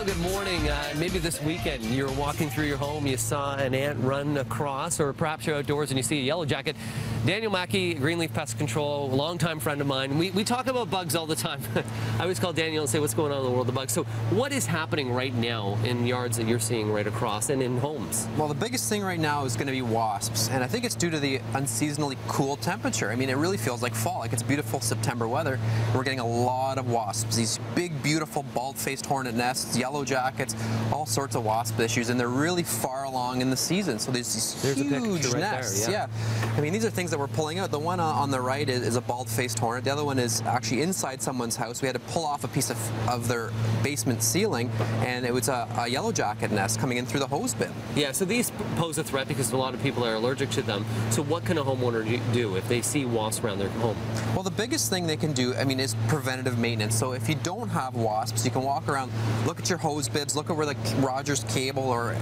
good morning. Maybe this weekend you're walking through your home, you saw an ant run across, or perhaps you're outdoors and you see a yellow jacket. Daniel Mackie, GreenLeaf Pest Control, longtime friend of mine. We talk about bugs all the time. I always call Daniel and say, what's going on in the world of bugs? So what is happening right now in yards that you're seeing right across and in homes? Well, the biggest thing right now is going to be wasps, and I think it's due to the unseasonably cool temperature. I mean, it really feels like fall, like it's beautiful September weather. We're getting a lot of wasps, these big, beautiful, bald-faced hornet nests, yellow jackets, all sorts of wasp issues, and they're really far along in the season. So there's these huge nests. There, yeah. I mean, these are things that we're pulling out. The one on the right is a bald-faced hornet. The other one is actually inside someone's house. We had to pull off a piece of their basement ceiling, and it was a yellow jacket nest coming in through the hose bin. Yeah, so these pose a threat because a lot of people are allergic to them. So what can a homeowner do if they see wasps around their home? Well, the biggest thing they can do, I mean, is preventative maintenance. So if you don't have wasps, you can walk around, look at your hose bibs, look at where the Rogers cable or,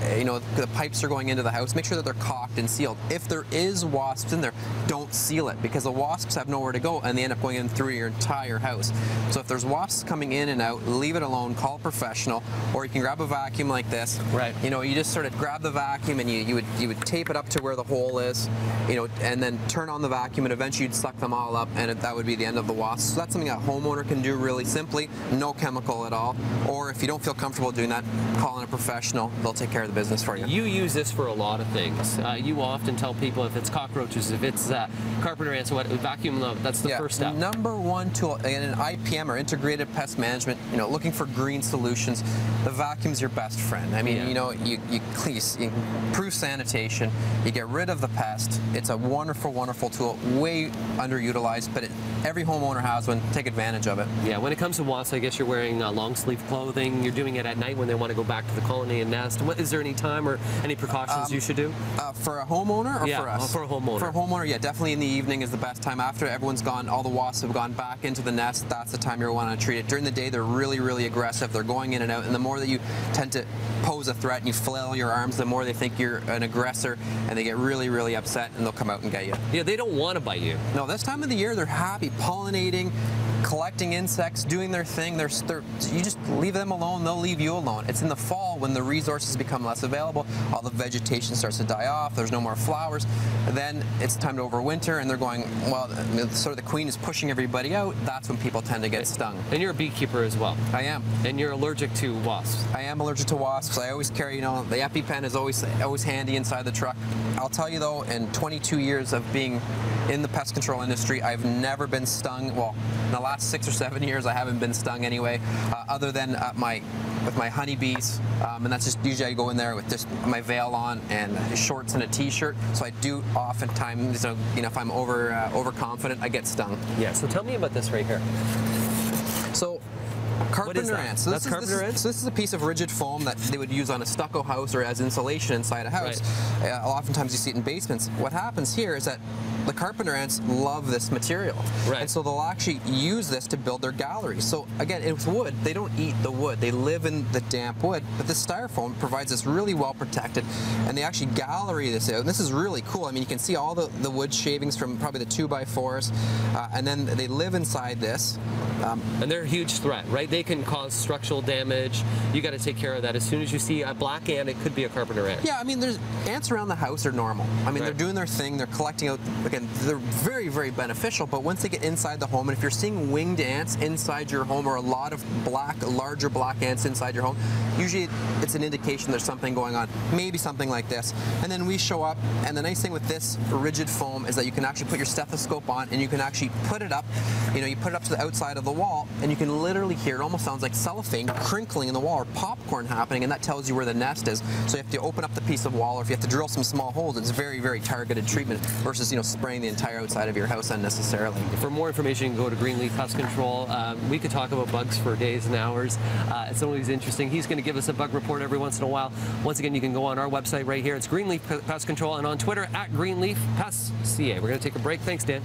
the pipes are going into the house. Make sure that they're caulked and sealed. If there is wasps in there, don't seal it, because the wasps have nowhere to go and they end up going in through your entire house. So if there's wasps coming in and out, leave it alone, call a professional, or you can grab a vacuum like this. Right. You just sort of grab the vacuum and you would tape it up to where the hole is, and then turn on the vacuum, and eventually you'd suck them all up, and that would be the end of the wasps. So that's something a homeowner can do really simply, no chemical at all. Or if you don't feel comfortable doing that, call in a professional. They'll take care of the business for you. You use this for a lot of things. You often tell people if it's cockroaches, if it's carpenter ants, vacuum them. That's the first step. Number one tool in an IPM or integrated pest management, looking for green solutions, the vacuum's your best friend. I mean, you improve sanitation, you get rid of the pest. It's a wonderful, wonderful tool, way underutilized, but every homeowner has one. Take advantage of it. Yeah, when it comes to wasps, I guess you're wearing long sleeve clothing. You're doing it at night when they want to go back to the colony and nest. Is there any time or any precautions you should do? For a homeowner or for us? For a homeowner. For a homeowner, yeah, definitely in the evening is the best time. After everyone's gone, all the wasps have gone back into the nest, that's the time you want to treat it. During the day, they're really, really aggressive. They're going in and out, and the more that you tend to pose a threat and you flail your arms, the more they think you're an aggressor, and they get really, really upset, and they'll come out and get you. Yeah, they don't want to bite you. No, this time of the year, they're happy, pollinating, collecting insects, doing their thing. You just leave them alone, they'll leave you alone. It's in the fall when the resources become less available, all the vegetation starts to die off, there's no more flowers, then it's time to overwinter, and they're going, well, sort of the queen is pushing everybody out. That's when people tend to get stung. And you're a beekeeper as well. I am. And you're allergic to wasps. I am allergic to wasps. I always carry, the EpiPen is always handy inside the truck. I'll tell you though, in 22 years of being in the pest control industry, I've never been stung. Well, in the last 6 or 7 years, I haven't been stung anyway, other than with my honeybees, and that's just usually I go in there with just my veil on and shorts and a t-shirt. So I do oftentimes, if I'm overconfident, I get stung. Yeah. So tell me about this right here. So. Carpenter ants. So That's carpenter ants? So this is a piece of rigid foam that they would use on a stucco house or as insulation inside a house. Right. Oftentimes you see it in basements. What happens here is that the carpenter ants love this material. Right. And so they'll actually use this to build their galleries. So again, it's wood. They don't eat the wood. They live in the damp wood. But this styrofoam provides this really well protected, and they actually gallery this out. And this is really cool. I mean, you can see all the wood shavings from probably the 2x4s, and then they live inside this. And they're a huge threat, right? They can cause structural damage. You got to take care of that. As soon as you see a black ant, it could be a carpenter ant. Yeah, I mean, there's ants around the house are normal. I mean, they're doing their thing. They're collecting out. Again, they're very, very beneficial. But once they get inside the home, and if you're seeing winged ants inside your home, or a lot of larger black ants inside your home, usually it's an indication there's something going on. Maybe something like this. And then we show up, and the nice thing with this rigid foam is that you can actually put your stethoscope on, and you can actually put it up. You put it up to the outside of the wall, and you can literally hear, it almost sounds like cellophane crinkling in the wall, or popcorn happening, and that tells you where the nest is. So you have to open up the piece of wall, or if you have to drill some small holes, it's very, very targeted treatment versus, spraying the entire outside of your house unnecessarily. For more information, you can go to GreenLeaf Pest Control. We could talk about bugs for days and hours. It's always interesting. He's going to give us a bug report every once in a while. Once again, you can go on our website right here. It's GreenLeaf Pest Control, and on Twitter at GreenLeaf Pest CA. We're going to take a break. Thanks, Dan.